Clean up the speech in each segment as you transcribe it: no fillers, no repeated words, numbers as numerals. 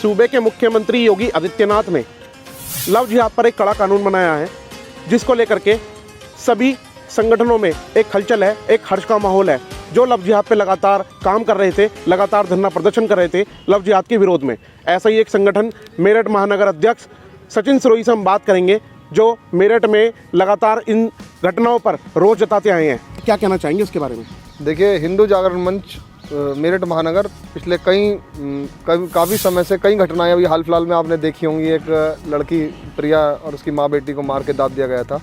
सूबे के मुख्यमंत्री योगी आदित्यनाथ ने लव जिहाद पर एक कड़ा कानून बनाया है, जिसको लेकर के सभी संगठनों में एक हलचल है, एक हर्ष का माहौल है। जो लव जिहाद पे लगातार काम कर रहे थे, लगातार धरना प्रदर्शन कर रहे थे लव जिहाद के विरोध में, ऐसा ही एक संगठन मेरठ महानगर अध्यक्ष सचिन सिरोही से हम बात करेंगे, जो मेरठ में लगातार इन घटनाओं पर रोष जताते आए हैं। क्या कहना चाहेंगे उसके बारे में? देखिए, हिंदू जागरण मंच मेरठ महानगर पिछले काफ़ी समय से कई घटनाएं अभी हाल फिलहाल में आपने देखी होंगी। एक लड़की प्रिया और उसकी माँ बेटी को मार के दाब दिया गया था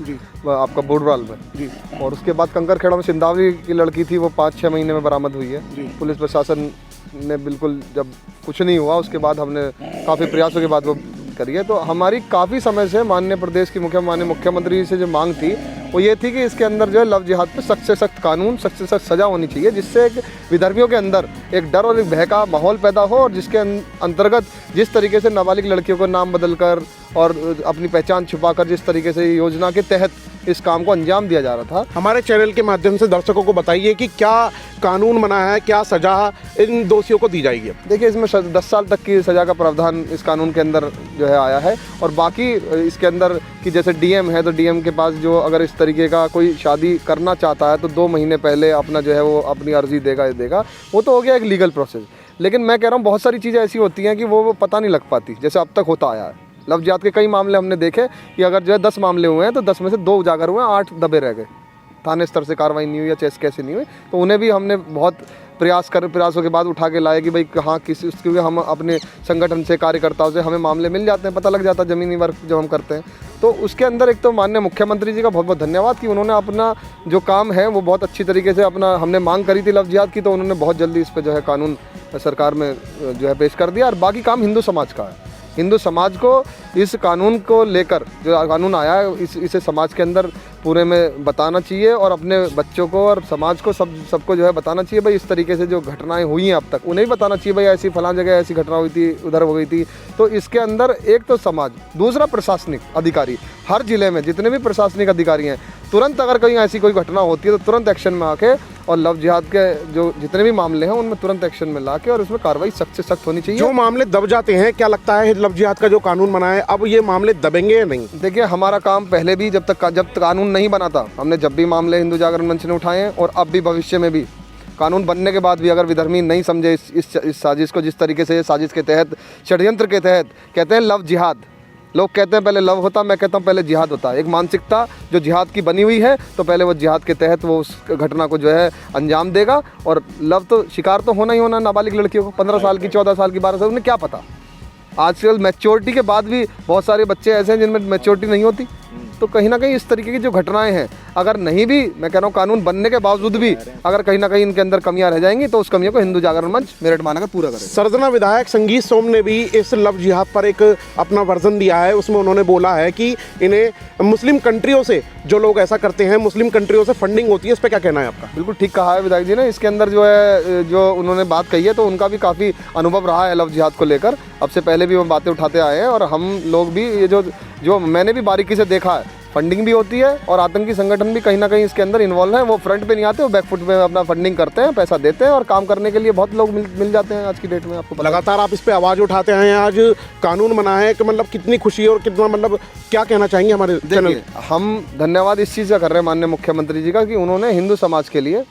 आपका बुढ़वाल में जी। और उसके बाद कंकरखेड़ा में सिंधावली की लड़की थी, वो 5-6 महीने में बरामद हुई है जी। पुलिस प्रशासन ने बिल्कुल जब कुछ नहीं हुआ उसके बाद हमने काफ़ी प्रयासों के बाद वो करी है। तो हमारी काफ़ी समय से माननीय प्रदेश की मुख्यमंत्री जी से जो मांग थी वो ये थी कि इसके अंदर जो है लव जिहाद पे सख्त से सख्त कानून, सख्त से सख्त सज़ा होनी चाहिए, जिससे एक विधर्मियों के अंदर एक डर और एक भय का माहौल पैदा हो, और जिसके अंतर्गत जिस तरीके से नाबालिग लड़कियों को नाम बदलकर और अपनी पहचान छुपाकर जिस तरीके से योजना के तहत इस काम को अंजाम दिया जा रहा था। हमारे चैनल के माध्यम से दर्शकों को बताइए कि क्या कानून बना है, क्या सजा इन दोषियों को दी जाएगी? देखिए, इसमें 10 साल तक की सज़ा का प्रावधान इस कानून के अंदर जो है आया है, और बाकी इसके अंदर कि जैसे डीएम है तो डीएम के पास जो अगर इस तरीके का कोई शादी करना चाहता है तो 2 महीने पहले अपना जो है वो अपनी अर्जी देगा, वो तो हो गया एक लीगल प्रोसेस। लेकिन मैं कह रहा हूँ बहुत सारी चीज़ें ऐसी होती हैं कि वो पता नहीं लग पाती, जैसे अब तक होता आया है। लव जिहाद के कई मामले हमने देखे कि अगर जो है 10 मामले हुए हैं तो 10 में से 2 उजागर हुए हैं, 8 दबे रह गए, थाने स्तर से कार्रवाई नहीं हुई या कैसे नहीं हुई। तो उन्हें भी हमने बहुत प्रयासों के बाद उठा के लाए कि भाई कहाँ क्योंकि हम अपने संगठन से कार्यकर्ताओं से हमें मामले मिल जाते हैं, पता लग जाता है ज़मीनी वर्क जब हम करते हैं। तो उसके अंदर एक तो माननीय मुख्यमंत्री जी का बहुत बहुत धन्यवाद कि उन्होंने अपना जो काम है वो बहुत अच्छी तरीके से अपना, हमने मांग करी थी लव जिहाद की, तो उन्होंने बहुत जल्दी इस पर जो है कानून सरकार में जो है पेश कर दिया। और बाकी काम हिंदू समाज का है। हिंदू समाज को इस कानून को लेकर जो कानून आया है इसे समाज के अंदर पूरे में बताना चाहिए, और अपने बच्चों को और समाज को सबको जो है बताना चाहिए भाई इस तरीके से जो घटनाएं हुई हैं अब तक, उन्हें भी बताना चाहिए भाई ऐसी फलां जगह ऐसी घटना हुई थी, उधर हो गई थी। तो इसके अंदर एक तो समाज, दूसरा प्रशासनिक अधिकारी, हर जिले में जितने भी प्रशासनिक अधिकारी हैं, तुरंत अगर कहीं ऐसी कोई घटना होती है तो तुरंत एक्शन में आके और लव जिहाद के जो जितने भी मामले हैं उनमें तुरंत एक्शन में लाके और उसमें कार्रवाई सख्त से सख्त होनी चाहिए। जो मामले दब जाते हैं, क्या लगता है लव जिहाद का जो कानून बना है अब ये मामले दबेंगे या नहीं? देखिए, हमारा काम पहले भी जब कानून नहीं बना था, हमने जब भी मामले हिंदू जागरण मंच ने उठाए हैं, और अब भी भविष्य में भी कानून बनने के बाद भी अगर विधर्मी नहीं समझे इस साजिश को, जिस तरीके से साजिश के तहत, षड्यंत्र के तहत कहते हैं लव जिहाद, लोग कहते हैं पहले लव होता, मैं कहता हूँ पहले जिहाद होता है। एक मानसिकता जो जिहाद की बनी हुई है, तो पहले वो जिहाद के तहत वो उस घटना को जो है अंजाम देगा। और लव तो शिकार तो होना ही होना नाबालिग लड़कियों को, 15 साल की, 14 साल की, 12 साल, उन्हें क्या पता। आजकल मैच्योरिटी के बाद भी बहुत सारे बच्चे ऐसे हैं जिनमें मैच्योरिटी नहीं होती। तो कहीं ना कहीं इस तरीके की जो घटनाएं हैं, अगर नहीं भी, मैं कह रहा हूँ कानून बनने के बावजूद भी अगर कहीं ना कहीं इनके अंदर कमियां रह जाएंगी तो उस कमियों को हिंदू जागरण मंच मेरठ महानगर पूरा करेगा। सरजना विधायक संगीत सोम ने भी इस लव जिहाद पर एक अपना वर्जन दिया है। उसमें उन्होंने बोला है कि इन्हें मुस्लिम कंट्रियों से, जो लोग ऐसा करते हैं, मुस्लिम कंट्रियों से फंडिंग होती है। इस पर क्या कहना है आपका? बिल्कुल ठीक कहा है विधायक जी ने। इसके अंदर जो है जो उन्होंने बात कही है तो उनका भी काफ़ी अनुभव रहा है लव जिहाद को लेकर। अब से पहले भी वो बातें उठाते आए हैं, और हम लोग भी ये जो मैंने भी बारीकी से देखा है, फंडिंग भी होती है और आतंकी संगठन भी कहीं ना कहीं इसके अंदर इन्वॉल्व है। वो फ्रंट पे नहीं आते, वो बैकफुट में अपना फंडिंग करते हैं, पैसा देते हैं, और काम करने के लिए बहुत लोग मिल जाते हैं आज की डेट में। आपको लगातार आप इस पे आवाज़ उठाते हैं, आज कानून बना है कि मतलब कितनी खुशी और कितना, मतलब क्या कहना चाहेंगे हमारे चैनल? हम धन्यवाद इस चीज़ का कर रहे हैं माननीय मुख्यमंत्री जी का कि उन्होंने हिंदू समाज के लिए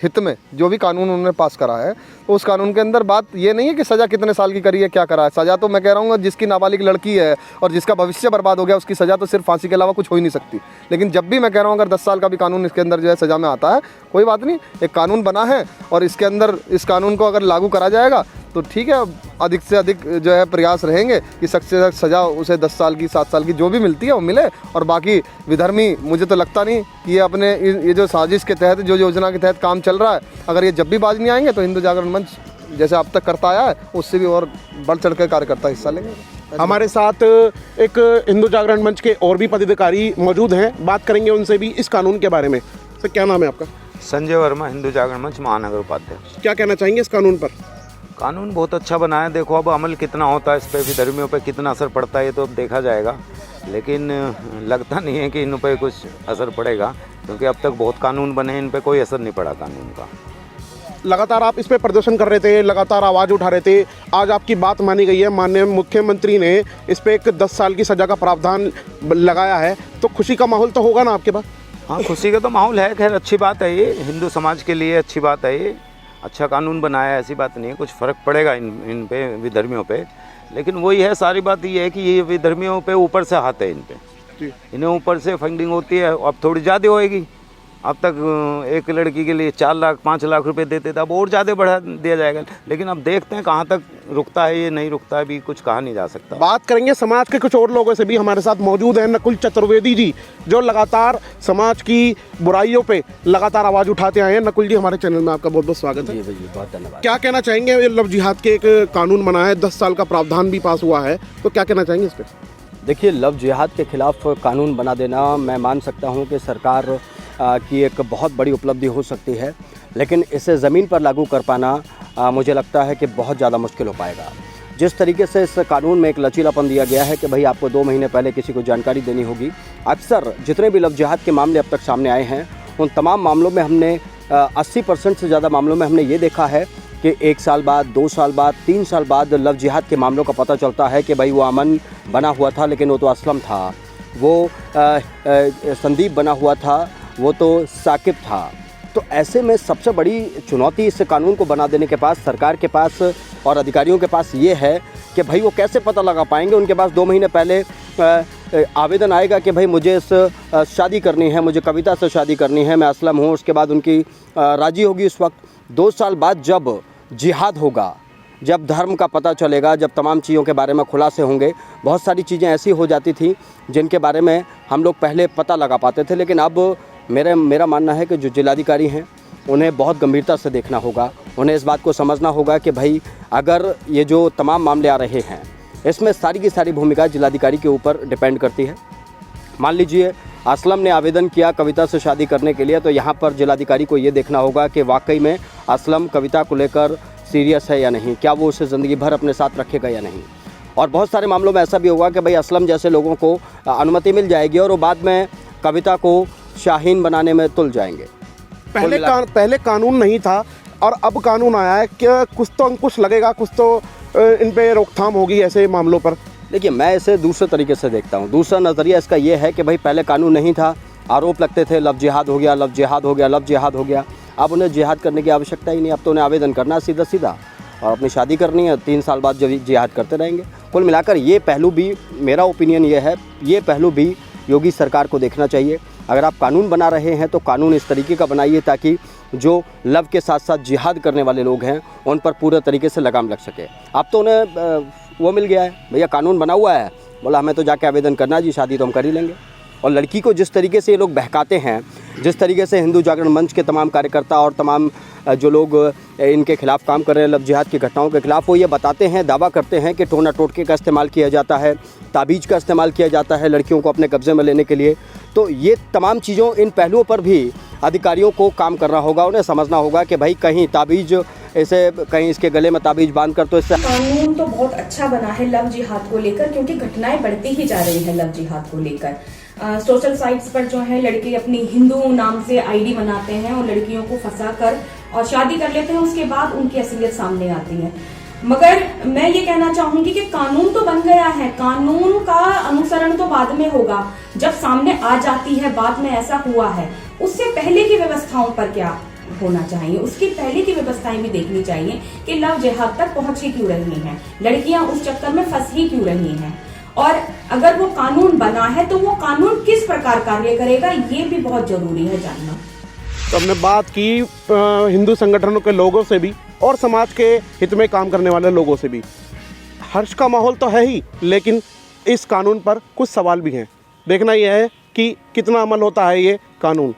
हित में जो भी कानून उन्होंने पास करा है, तो उस कानून के अंदर बात ये नहीं है कि सज़ा कितने साल की करी है, क्या करा है। सज़ा तो मैं कह रहा हूँ जिसकी नाबालिग लड़की है और जिसका भविष्य बर्बाद हो गया, उसकी सज़ा तो सिर्फ फांसी के अलावा कुछ हो ही नहीं सकती। लेकिन जब भी मैं कह रहा हूँ अगर 10 साल का भी कानून इसके अंदर जो है सज़ा में आता है, कोई बात नहीं, एक कानून बना है और इसके अंदर इस कानून को अगर लागू करा जाएगा तो ठीक है। अधिक से अधिक जो है प्रयास रहेंगे कि सख्त से सख्त सज़ा उसे 10 साल की, 7 साल की जो भी मिलती है वो मिले। और बाकी विधर्मी, मुझे तो लगता नहीं कि ये अपने ये जो साजिश के तहत, जो योजना के तहत काम चल रहा है, अगर ये जब भी बाज नहीं आएंगे तो हिंदू जागरण मंच जैसे अब तक करता आया है उससे भी और बढ़ चढ़ कर कार्यकर्ता हिस्सा लेंगे। हमारे साथ एक हिंदू जागरण मंच के और भी पदाधिकारी मौजूद हैं, बात करेंगे उनसे भी इस कानून के बारे में। सर, क्या नाम है आपका? संजय वर्मा, हिंदू जागरण मंच महानगर उपाध्यक्ष। क्या कहना चाहेंगे इस कानून पर? कानून बहुत अच्छा बना है। देखो अब अमल कितना होता है, इस पर विधर्मियों पर कितना असर पड़ता है ये तो अब देखा जाएगा, लेकिन लगता नहीं है कि इन पर कुछ असर पड़ेगा, क्योंकि अब तक बहुत कानून बने हैं, इन पर कोई असर नहीं पड़ा कानून का। लगातार आप इस पे प्रदर्शन कर रहे थे, लगातार आवाज़ उठा रहे थे, आज आपकी बात मानी गई है। माननीय मुख्यमंत्री ने इस पे एक 10 साल की सज़ा का प्रावधान लगाया है, तो खुशी का माहौल तो होगा ना आपके पास? हाँ, खुशी का तो माहौल है। खैर अच्छी बात है, ये हिंदू समाज के लिए अच्छी बात है। ये अच्छा कानून बनाया है, ऐसी बात नहीं है। कुछ फ़र्क पड़ेगा इन पे, विधर्मियों पे, लेकिन वही है, सारी बात ये है कि ये विधर्मियों पे ऊपर से हाथ है इन पे, इन्हें ऊपर से फंडिंग होती है। अब थोड़ी ज़्यादा होएगी। अब तक एक लड़की के लिए 4 लाख 5 लाख रुपए देते थे, अब और ज़्यादा बढ़ा दिया जाएगा। लेकिन अब देखते हैं कहाँ तक रुकता है, ये नहीं रुकता है, अभी कुछ कहा नहीं जा सकता। बात करेंगे समाज के कुछ और लोगों से भी। हमारे साथ मौजूद हैं नकुल चतुर्वेदी जी, जो लगातार समाज की बुराइयों पे लगातार आवाज़ उठाते आए हैं। नकुल जी, हमारे चैनल में आपका बहुत बहुत स्वागत है। जी बहुत धन्यवाद। क्या कहना चाहेंगे? ये लव जिहाद के एक कानून बना है, 10 साल का प्रावधान भी पास हुआ है, तो क्या कहना चाहेंगे इस पर? देखिए, लव जिहाद के खिलाफ कानून बना देना, मैं मान सकता हूं कि सरकार की एक बहुत बड़ी उपलब्धि हो सकती है, लेकिन इसे ज़मीन पर लागू कर पाना मुझे लगता है कि बहुत ज़्यादा मुश्किल हो पाएगा। जिस तरीके से इस कानून में एक लचीलापन दिया गया है कि भाई आपको 2 महीने पहले किसी को जानकारी देनी होगी। अक्सर जितने भी लव जिहाद के मामले अब तक सामने आए हैं, उन तमाम मामलों में हमने 80% से ज़्यादा मामलों में हमने ये देखा है कि 1 साल बाद, 2 साल बाद, 3 साल बाद लव जिहाद के मामलों का पता चलता है कि भाई वो अमन बना हुआ था, लेकिन वो तो असलम था, वो संदीप बना हुआ था, वो तो साकिब था। तो ऐसे में सबसे बड़ी चुनौती इस कानून को बना देने के पास, सरकार के पास और अधिकारियों के पास ये है कि भाई वो कैसे पता लगा पाएंगे। उनके पास 2 महीने पहले आवेदन आएगा कि भाई मुझे इस शादी करनी है, मुझे कविता से शादी करनी है, मैं असलम हूँ, उसके बाद उनकी राज़ी होगी। उस वक्त 2 साल बाद जब जिहाद होगा, जब धर्म का पता चलेगा, जब तमाम चीज़ों के बारे में खुलासे होंगे, बहुत सारी चीज़ें ऐसी हो जाती थी जिनके बारे में हम लोग पहले पता लगा पाते थे। लेकिन अब मेरा मानना है कि जो जिलाधिकारी हैं उन्हें बहुत गंभीरता से देखना होगा, उन्हें इस बात को समझना होगा कि भाई अगर ये जो तमाम मामले आ रहे हैं, इसमें सारी की सारी भूमिका जिलाधिकारी के ऊपर डिपेंड करती है। मान लीजिए असलम ने आवेदन किया कविता से शादी करने के लिए, तो यहाँ पर जिलाधिकारी को ये देखना होगा कि वाकई में असलम कविता को लेकर सीरियस है या नहीं, क्या वो उसे ज़िंदगी भर अपने साथ रखेगा या नहीं। और बहुत सारे मामलों में ऐसा भी होगा कि भाई असलम जैसे लोगों को अनुमति मिल जाएगी और वो बाद में कविता को शाहीन बनाने में तुल जाएंगे। पहले कानून नहीं था और अब कानून आया है, क्या कुछ तो अंकुश लगेगा, कुछ तो इन पे रोकथाम होगी ऐसे मामलों पर? देखिए, मैं इसे दूसरे तरीके से देखता हूँ। दूसरा नज़रिया इसका ये है कि भाई पहले कानून नहीं था, आरोप लगते थे लव जिहाद हो गया, लव जिहाद हो गया, लव जिहाद हो गया। अब उन्हें जिहाद करने की आवश्यकता ही नहीं, अब तो उन्हें आवेदन करना सीधा सीधा और अपनी शादी करनी है, 3 साल बाद जब जिहाद करते रहेंगे। कुल मिलाकर ये पहलू भी, मेरा ओपिनियन ये है, ये पहलू भी योगी सरकार को देखना चाहिए। अगर आप कानून बना रहे हैं तो कानून इस तरीके का बनाइए ताकि जो लव के साथ साथ जिहाद करने वाले लोग हैं उन पर पूरे तरीके से लगाम लग सके। अब तो उन्हें वो मिल गया है, भैया कानून बना हुआ है, बोला हमें तो जाके आवेदन करना जी, शादी तो हम कर ही लेंगे। और लड़की को जिस तरीके से ये लोग बहकाते हैं, जिस तरीके से हिंदू जागरण मंच के तमाम कार्यकर्ता और तमाम जो लोग इनके खिलाफ काम कर रहे हैं, लव जिहाद की घटनाओं के खिलाफ, वो ये बताते हैं, दावा करते हैं कि टोना टोटके का इस्तेमाल किया जाता है, ताबीज़ का इस्तेमाल किया जाता है लड़कियों को अपने कब्जे में लेने के लिए। तो ये तमाम चीज़ों, इन पहलुओं पर भी अधिकारियों को काम करना होगा। उन्हें समझना होगा कि भाई कहीं ताबीज़, इसे कहीं इसके गले में ताबीज़ बांध कर तो इससे कानून तो बहुत अच्छा बना है लव जिहाद को लेकर, क्योंकि घटनाएं बढ़ती ही जा रही हैं लव जिहाद को लेकर। सोशल साइट्स पर जो है लड़के अपनी हिंदू नाम से आईडी बनाते हैं और लड़कियों को फंसा कर और शादी कर लेते हैं, उसके बाद उनकी असलियत सामने आती है। मगर मैं ये कहना चाहूंगी कि कानून तो बन गया है, कानून का अनुसरण तो बाद में होगा, जब सामने आ जाती है बात में ऐसा हुआ है, उससे पहले की व्यवस्थाओं पर क्या होना चाहिए, उसकी पहले की व्यवस्थाएं भी देखनी चाहिए कि लव जिहाद तक पहुंच ही क्यों रही हैं, लड़कियां उस चक्कर में फंस ही क्यों रही हैं, और अगर वो कानून बना है तो वो कानून किस प्रकार कार्य करेगा, ये भी बहुत जरूरी है जानना। तो हमने बात की हिंदू संगठनों के लोगों से भी और समाज के हित में काम करने वाले लोगों से भी। हर्ष का माहौल तो है ही, लेकिन इस कानून पर कुछ सवाल भी हैं। देखना यह है कि कितना अमल होता है ये कानून।